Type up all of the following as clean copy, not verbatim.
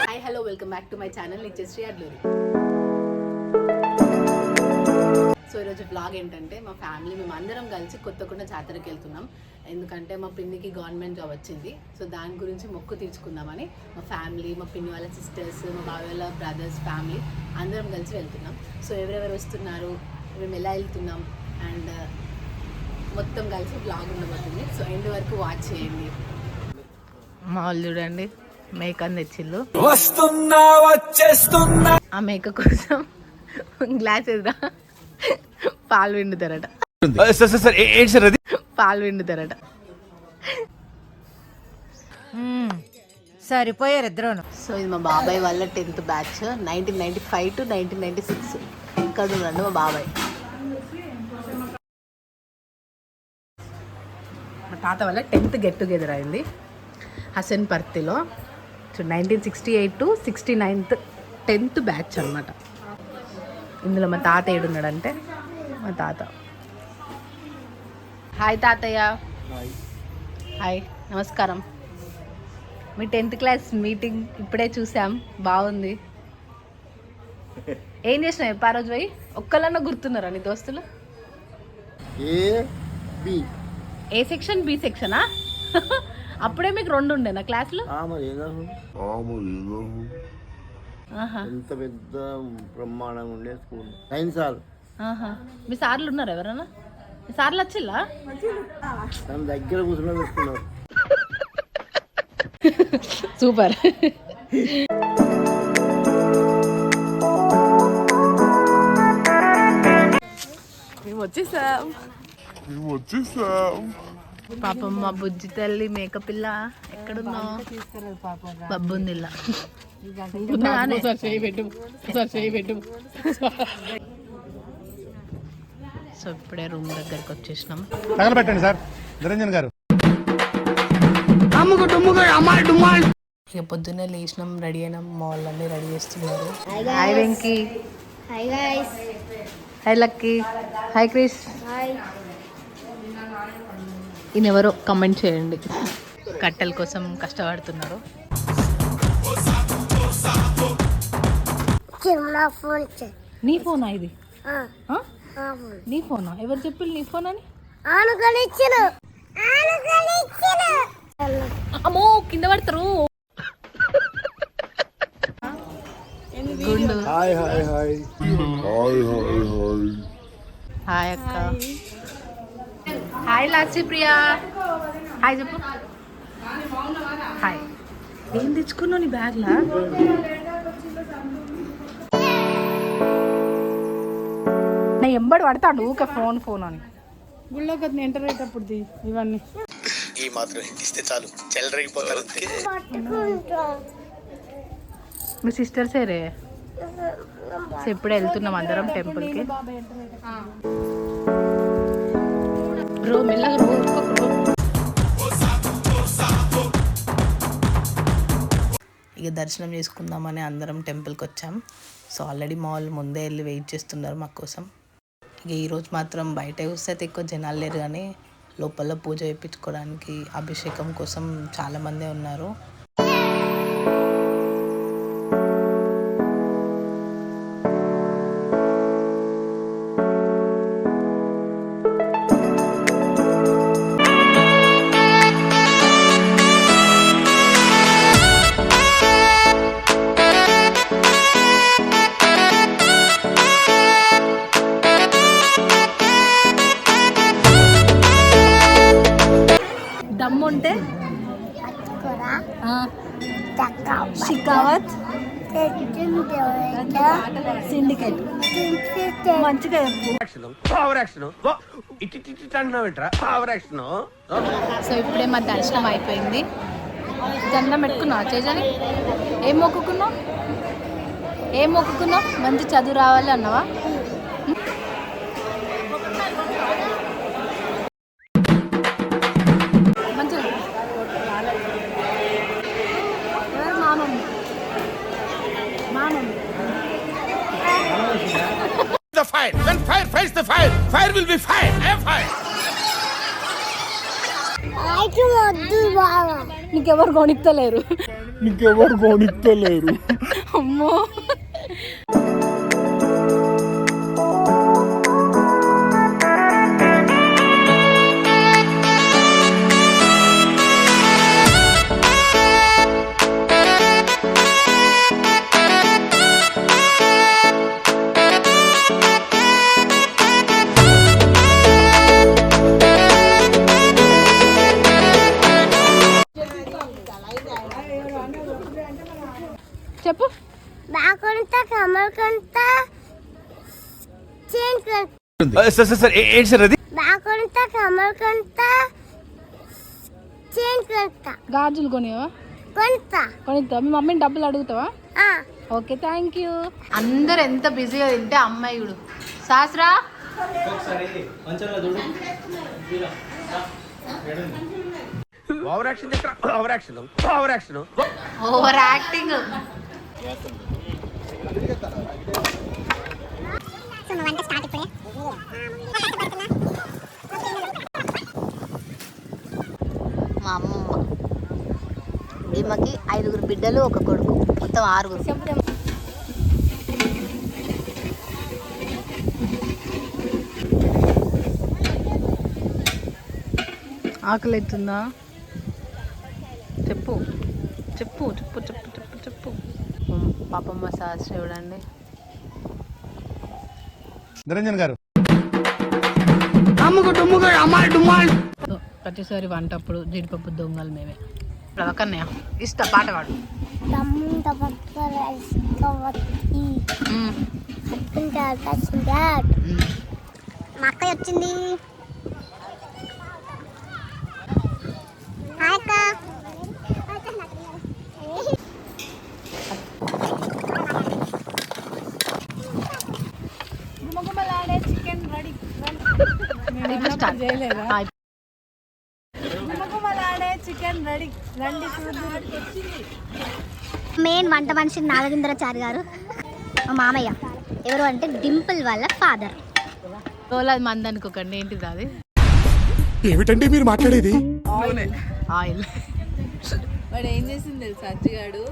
Hi hello welcome back to my channel Nithyasri Adluri. So ఈరోజు blog ఏంటంటే మా ఫ్యామిలీ మేము అందరం కలిసి కొత్తకొండ జాతరకి వెళ్తున్నాం. ఎందుకంటే మా పిన్నికి గవర్నమెంట్ జాబ్ వచ్చింది. సో దాని గురించి మొక్కు తీర్చుకుందామని మా ఫ్యామిలీ, మా పిన్ని వాళ్ళ సిస్టర్స్, మా బాబాయ్ వాళ్ళ బ్రదర్స్ ఫ్యామిలీ అందరం కలిసి వెళ్తున్నాం. సో ఎవరెవరు వస్తున్నారు, మేము ఎలా వెళ్తున్నాం అండ్ మొత్తం కలిసి బ్లాగ్ ఉండబోతుంది. సో ఎండ్ వరకు వాచ్ చేయండి. మా వాళ్ళు చూడండి మేకని తెచ్చిళ్ళు. ఆ మేక కోసం గ్లాస్ ఎదురా పాలు పిండుతారట. పాలు పిండుతారట. సరిపోయారు ఇద్దరు. సో ఇది మా బాబాయ్ వాళ్ళ 10th బ్యాచ్ 1995 to 1996. ఇక్కడ ఉన్నాడు మా బాబాయ్. మా తాత వల్ల 10th గెట్ టుగెదర్ అయింది హసన్ పర్తిలో. So 1968 to 69th 10th batch అనమాట. ఇందులో మా తాత ఏడున్నాడంటే మా తాత. హాయ్ తాతయ్య. హాయ్ నమస్కారం. మీ 10th క్లాస్ మీటింగ్ ఇప్పుడే చూసాం, బాగుంది. ఏం చేసినావు ఎప్పా రోజు పోయి? ఒక్కళ్ళన్నా గుర్తున్నారా నీ దోస్తులు? ఏ సెక్షన్ బి సెక్షనా? అప్పుడే మీకు 2 ఉండేనా క్లాసులు? ఎంత పెద్ద బ్రహ్మాండంగా ఉండే స్కూల్. 9 సార్లు. మీ సార్లు ఉన్నారు ఎవరన్నా? మీ సార్లు వచ్చిల్లా? తన దగ్గర కూర్చుని పెట్టుకున్నారు. సూపర్. మేము వచ్చేసాం. పాపం మా బుజ్జి తల్లి మేకపిల్ల ఎక్కడున్నావు? బబ్బుందిల్లా. సో ఇప్పుడే రూమ్ దగ్గరకు వచ్చేసినాం. తగలబెట్టండి సార్ నిరంజన్ గారు. ఇక పొద్దున్నే లేచినాం, రెడీ అయినాం. మా వాళ్ళన్నీ రెడీ చేస్తున్నారు. Hi Venky. Hi guys. Hi Lucky. Hi Krish. ఈయనెవరో కమెంట్ చేయండి. కట్టెల కోసం కష్టపడుతున్నారు. నీ ఫోనా ఇది? నీ ఫోనా? ఎవరు చెప్పారు నీ ఫోన్ అని? అమ్మో కింద పడతారు. గుండు. హాయ్ హాయ్ హాయ్ హాయ్ అక్క. హాయ్ లాచి ప్రియా. హాయ్ చెప్పు. హాయ్. ఏం తెచ్చుకున్నావు నీ బ్యాగ్లా? నా ఎంబడి పడతాడు ఊక ఫోన్ ఫోన్ అని. గుళ్ళోకి అది ఎంటర్ అయ్యేటప్పుడు ఇవన్నీ ఈ మాత్రం ఇస్తే చాలు చెల్లరగిపోతారు. మీ సిస్టర్సేరే. సో ఇప్పుడే వెళ్తున్నాం అందరం టెంపుల్కి. బ్రో మెల్లగా రో. ఇక దర్శనం చేసుకుందామని అందరం టెంపుల్కి వచ్చాం. సో ఆల్రెడీ మా వాళ్ళు ముందే వెళ్ళి వెయిట్ చేస్తున్నారు మా కోసం. ఇక ఈరోజు మాత్రం బయట చూస్తే ఎక్కువ జనాలు లేరు, కానీ లోపల పూజ చేయించుకోవడానికి అభిషేకం కోసం చాలామందే ఉన్నారు. దమ్ముంటే షికావత్ సిండికేట్ మంచిగా చెప్పు. సో ఇప్పుడే మా దర్శనం అయిపోయింది. దండం పెట్టుకున్నావు చేజని? ఏం మొక్కుకున్నావు? మంచి చదువు రావాలి అన్నావా? The fire. When fire fights the fire, fire will be fire. I am fire. Hi నీకెవరు కొనిస్తలేరు అమ్మో. చెప్పు. గాజులు కొనివా? కొనిస్తావా? మీ మమ్మీని డబ్బులు అడుగుతావా? Okay, thank you. అందరు ఎంత బిజీగా తింటే అమ్మాయి చూడు. శాస్త్రా ఓవర్ యాక్టింగ్. మా అమ్మమ్మ ఈమెకి 5 బిడ్డలు, 1 కొడుకు, మొత్తం 6. ఆకలి అవుతుందా? చెప్పు చెప్పు చెప్పు చెప్పు చెప్పు చెప్పు. పాపమ్మ శాస్త్రి చూడండి. నిరంజన్ గారు ప్రతిసారి వంటప్పుడు జీడిపప్పు దొంగలు మేమే. కన్నయ్య ఇస్తా పాట పాడు. మా అక్క వచ్చింది. మెయిన్ వంట మనిషి నాగేంద్రాచారి గారు, మా మామయ్య. ఎవరు అంటే డింపుల్ వాళ్ళ ఫాదర్. అది మంది అనుకోకండి. ఏంటిది అది? ఏమిటండి మీరు మాట్లాడేది? ఆయిల్. వాడు ఏం చేసింది తెలుసా అజ్జిగాడు?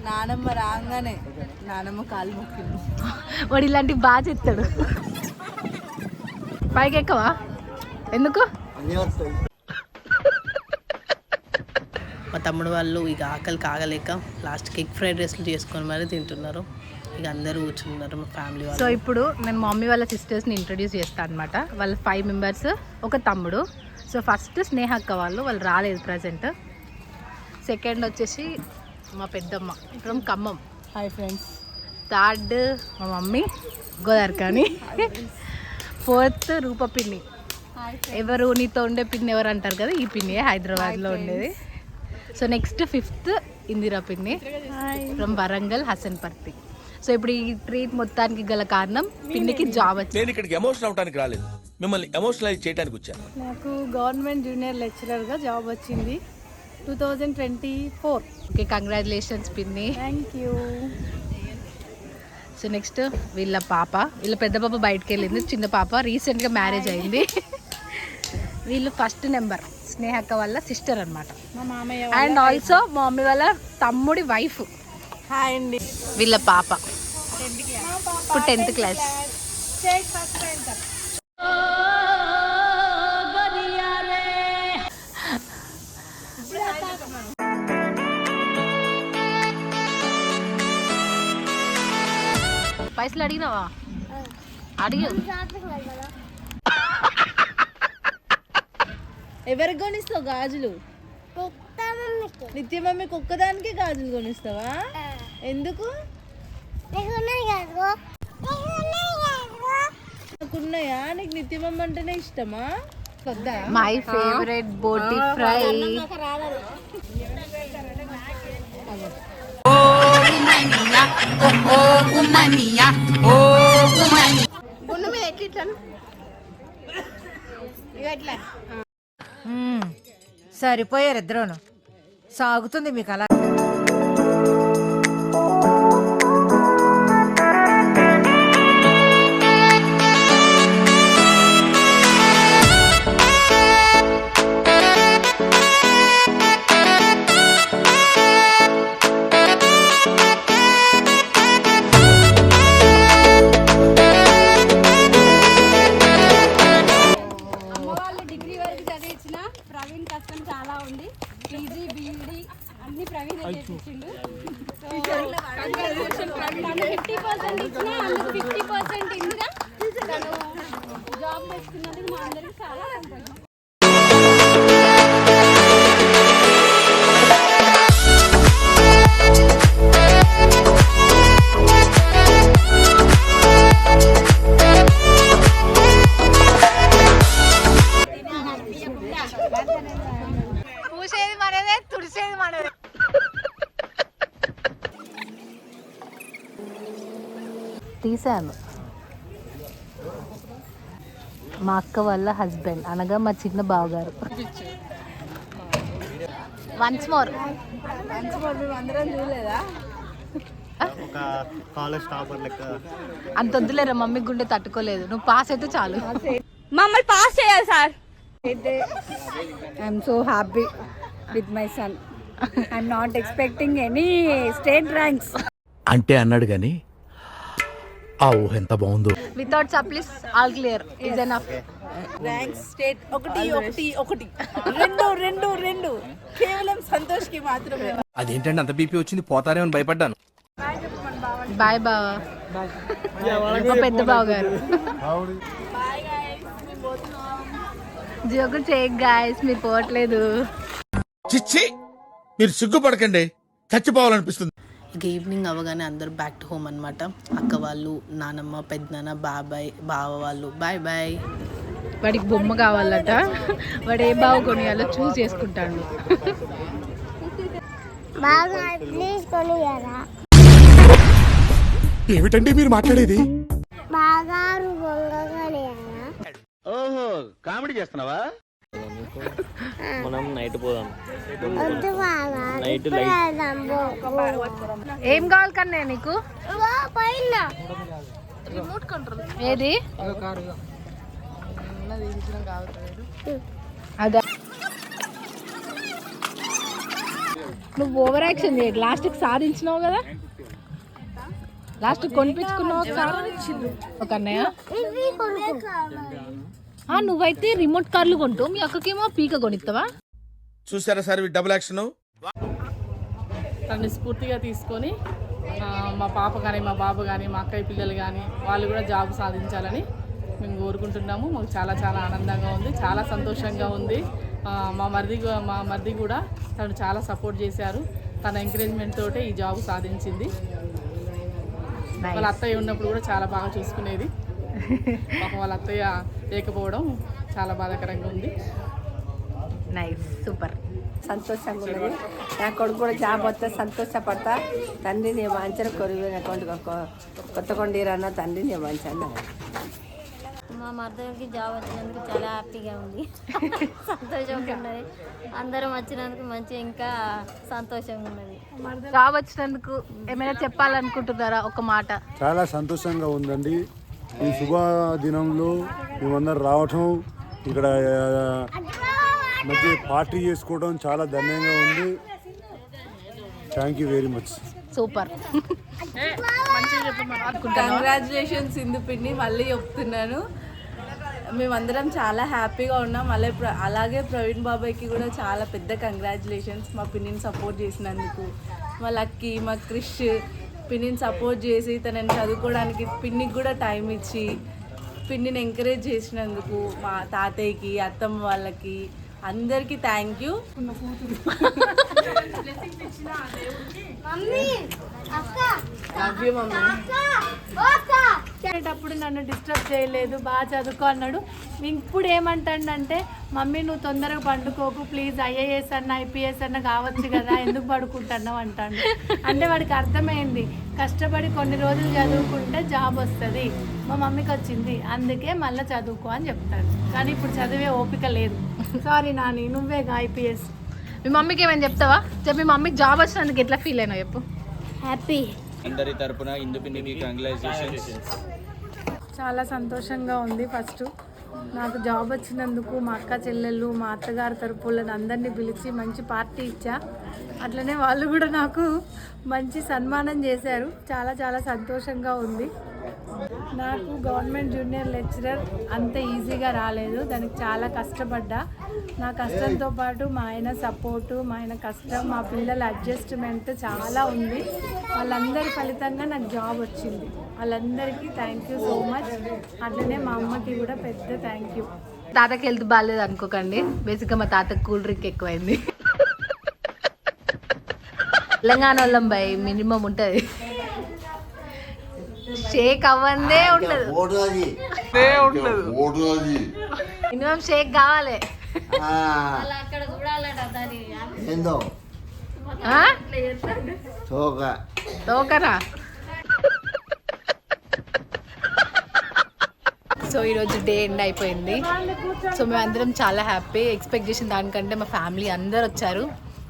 నానమ్మ రాగానే నానమ్మ కాలు మొక్కింది. వాడు ఇలాంటివి బాగా చెప్తాడు. పైకి ఎక్కవా? ఎందుకు? మా తమ్ముడు వాళ్ళు ఇక ఆకలి కాగలేక లాస్ట్కి ఎగ్ ఫ్రైడ్ రైస్లు చేసుకొని మరి తింటున్నారు. ఇక అందరూ కూర్చున్నారు మా ఫ్యామిలీ వాళ్ళు. సో ఇప్పుడు నేను మా మమ్మీ వాళ్ళ సిస్టర్స్ని ఇంట్రడ్యూస్ చేస్తాను అనమాట. వాళ్ళ 5 మెంబర్స్, 1 తమ్ముడు. సో ఫస్ట్ స్నేహ అక్క వాళ్ళు రాలేదు ప్రజెంట్. సెకండ్ వచ్చేసి మా పెద్దమ్మ from Khammam. Hi friends. Third మా మమ్మీ గోదావరి కానీ. 4th రూప పిన్ని. ఎవరు నీతో ఉండే పిన్ని ఎవరు అంటారు కదా, ఈ పిన్ని హైదరాబాద్లో ఉండేది. సో నెక్స్ట్ 5th ఇందిరా పిన్ని ఫ్రమ్ వరంగల్ హసన్పర్తి. సో ఇప్పుడు ఈ ట్రీట్ మొత్తానికి గల కారణం పిన్నికి జాబ్ వచ్చింది. నేను ఇక్కడికి ఎమోషనల్ అవడానికి రాలేదు, మిమ్మల్ని ఎమోషనలైజ్ చేయడానికి వచ్చాను. నాకు గవర్నమెంట్ జూనియర్ లెక్చరర్గా జాబ్ వచ్చింది 2024. ఓకే, కంగ్రాచులేషన్స్ పిన్ని. Thank you. సో నెక్స్ట్ వీళ్ళ పెద్ద పాప బయటకు వెళ్ళింది. చిన్న పాప రీసెంట్గా మ్యారేజ్ అయింది. వీళ్ళు ఫస్ట్ నెంబర్ స్నేహక్క వాళ్ళ సిస్టర్ అనమాట. మా మామయ్య అండ్ ఆల్సో మా మమ్మీ వాళ్ళ తమ్ముడి వైఫ్. హాయ్ అండి. వీళ్ళ పాప ఇప్పుడు 10th క్లాస్. పైసలు అడిగినావా? అడిగి ఎవరికి కొనిస్తావు గాజులు? నిత్య మమ్మీకి ఒక్కదానికి గాజులు కొనిస్తావా? ఎందుకు? నాకున్నాయా? నీకు నిత్య మమ్మ అంటేనే ఇష్టమా? మై ఫేవరెట్ బోటి ఫ్రై. సరిపోయారు ఇద్దరును. సాగుతుంది మీకు అలా. ప్రవీణ్ కష్టం చాలా ఉంది. పీజీ బీఈడి అన్ని ప్రవీణ్ చేసిండు. తను 50% ఇచ్చినా అందుకు 50% ఇందుగా తను జాబ్ తెచ్చుకున్నందుకు మా అందరికి చాలా సంతోషం. పూసేది మనదే, తుడిసేది మనదే. తీసాను. మా అక్క వాళ్ళ హస్బెండ్ అనగా మా చిన్న బావగారు. వన్స్ మోర్ మేము అందరం చూడలేదా? ఒక కాలేజ్ టాపర్ లెక్క అంత వద్దులేరా, మమ్మీ గుండె తట్టుకోలేదు. నువ్వు పాస్ అయితే చాలు. మమ్మల్ని పాస్ చేయాలి sir. I'm so happy with my son. I'm not expecting any state ranks. అంటే అన్నాడు గాని ఆ ఊహ ఎంత బాగుందో. Without supplies all clear is enough. Ranks state ఒకటి ఒకటి ఒకటి రెండు రెండు రెండు కేవలం సంతోష్కి మాత్రమే. అదేంటంటే అంత బీపీ వచ్చింది, పోతారేమని భయపడ్డాను. బాయ్ బావా. మా పెద్ద బావ గారు. జోకు చేక్ గాయస్, మీరు పోవట్లేదు. చిచ్చి, మీరు సిగ్గుపడకండి, చచ్చిపోవాలనిపిస్తుంది. ఇక ఈవినింగ్ అవ్వగానే అందరూ బ్యాక్ టు హోమ్ అనమాట. అక్క వాళ్ళు, నానమ్మ, పెద్దనాన్న, బాబాయ్, బావ వాళ్ళు బాయ్ బాయ్. వాడికి బొమ్మ కావాలట. వాడు ఏ బావ కొనియాలో చూస్ చేసుకుంటాడు. ఏమిటండి మీరు మాట్లాడేది? ఓహో కామెడీ చేస్తున్నావా? మనం నైట్ పోదాం. నైట్ ఏం కావాలి కన్నా నీకు? రిమోట్ కంట్రోల్ ఏది? అదా, నువ్వు ఓవర్ యాక్షన్ చేయకు. లాస్ట్కి సాధించినావు కదా, లాస్ట్ కొనిపించుకున్నావు ఒక అన్నయ్య. నువ్వైతే రిమోట్ కార్లు కొంటావు, మీ అక్కకేమో పీక కొనిస్తావా? చూసారా సార్ డబుల్ యాక్షన్. తనని స్ఫూర్తిగా తీసుకొని మా పాప కానీ, మా బాబు కానీ, మా అక్కయ్య పిల్లలు కానీ వాళ్ళు కూడా జాబ్ సాధించాలని మేము కోరుకుంటున్నాము. మాకు చాలా చాలా ఆనందంగా ఉంది, చాలా సంతోషంగా ఉంది. మా మరిది కూడా తను చాలా సపోర్ట్ చేశారు. తన ఎంకరేజ్మెంట్ తోటే ఈ జాబ్ సాధించింది. వాళ్ళ అత్తయ్య ఉన్నప్పుడు కూడా చాలా బాగా చూసుకునేది. పాపం వాళ్ళ అత్తయ్య లేకపోవడం చాలా బాధాకరంగా ఉంది. Nice, super. సంతోషంగా ఉన్నది. నా కొడుకు కూడా జాబ్ వస్తే సంతోషపడతా. తండ్రి నేను వాంచిన కొరివిన కొత్త కొండీరన్న తండ్రి నేను వాంచాను. మా మర్దకి జాబ్ వచ్చినందుకు చాలా హ్యాపీగా ఉంది, సంతోషంగా ఉన్నది. అందరం వచ్చినందుకు మంచి ఇంకా సంతోషంగా ఉన్నది. జాబ్ వచ్చినందుకు ఏమైనా చెప్పాలనుకుంటున్నారా? ఒక మాట. చాలా సంతోషంగా ఉందండి. ఈ శుభ దినంలో మేమందరం రావటం, ఇక్కడ మంచి పార్టీ చేసుకోవడం చాలా ధన్యంగా ఉంది. Thank you very much. Super. Congratulations Sindhu పిన్ని, మళ్ళీ చెప్తున్నాను. మేమందరం చాలా హ్యాపీగా ఉన్నాం. అలాగే ప్రవీణ్ బాబాయ్కి కూడా చాలా పెద్ద కంగ్రాచులేషన్స్, మా పిన్నిని సపోర్ట్ చేసినందుకు. మా లక్కీ, మా క్రిష్ పిన్నిని సపోర్ట్ చేసి తనని చదువుకోవడానికి పిన్నికి కూడా టైం ఇచ్చి పిన్నిని ఎంకరేజ్ చేసినందుకు మా తాతయ్యకి, అత్తమ్మ వాళ్ళకి అందరికీ థ్యాంక్ యూ. అప్పుడు నన్ను డిస్టర్బ్ చేయలేదు, బాగా చదువుకో అన్నాడు. ఇప్పుడు ఏమంటాడంటే, మమ్మీ నువ్వు తొందరగా పండుకోకు ప్లీజ్, ఐఏఎస్ అన్న ఐపీఎస్ అన్న కావచ్చు కదా, ఎందుకు పడుకుంటున్నావు అంటాడు. అంటే వాడికి అర్థమైంది, కష్టపడి కొన్ని రోజులు చదువుకుంటే జాబ్ వస్తుంది, మా మమ్మీకి వచ్చింది, అందుకే మళ్ళీ చదువుకో అని చెప్తాడు. కానీ ఇప్పుడు చదివే ఓపిక లేదు. సారీ నాని, నువ్వేగా ఐపీఎస్. మీ మమ్మీకి ఏమైనా చెప్తావా? చెప్పి మీ మమ్మీకి జాబ్ వచ్చినందుకు ఎట్లా ఫీల్ అయినా చెప్పు. హ్యాపీ. అందరి తరపున ఇందు పిన్నికి కంగ్రాచులేషన్స్. చాలా సంతోషంగా ఉంది. ఫస్ట్ నాకు జాబ్ వచ్చినందుకు మా అక్క చెల్లెళ్ళు, మా అత్తగారి తరపులను అందరినీ పిలిచి మంచి పార్టీ ఇచ్చా. అట్లనే వాళ్ళు కూడా నాకు మంచి సన్మానం చేశారు. చాలా చాలా సంతోషంగా ఉంది. నాకు గవర్నమెంట్ జూనియర్ లెక్చరర్ అంత ఈజీగా రాలేదు, దానికి చాలా కష్టపడ్డా. నా కష్టంతో పాటు మా ఆయన సపోర్టు, మా ఆయన కష్టం, మా పిల్లల అడ్జస్ట్మెంట్ చాలా ఉంది. వాళ్ళందరి ఫలితంగా నాకు జాబ్ వచ్చింది. వాళ్ళందరికీ థ్యాంక్ యూ సో మచ్. అట్లనే మా అమ్మకి కూడా పెద్ద థ్యాంక్ యూ. తాతకి హెల్త్ బాగాలేదు అనుకోకండి, బేసిక్గా మా తాతకి కూల్ డ్రింక్ ఎక్కువైంది. తెలంగాణ వాళ్ళం బై మినిమం ఉంటుంది, షేక్ అవ్వందే ఉండదు, మినిమం షేక్ కావాలి. అక్కడ చూడాలట దాని తోకరా. సో ఈరోజు డే ఎండ్ అయిపోయింది. సో మేము అందరం చాలా హ్యాపీ, ఎక్స్పెక్ట్ చేసిన దానికంటే మా ఫ్యామిలీ అందరు వచ్చారు.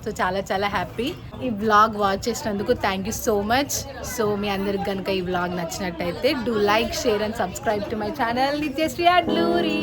సో చాలా చాలా హ్యాపీ. ఈ వ్లాగ్ వాచ్ చేసినందుకు thank you so much. So మీ అందరికి కనుక ఈ వ్లాగ్ నచ్చినట్టయితే do like, share and subscribe to my channel Nithyasri Adluri.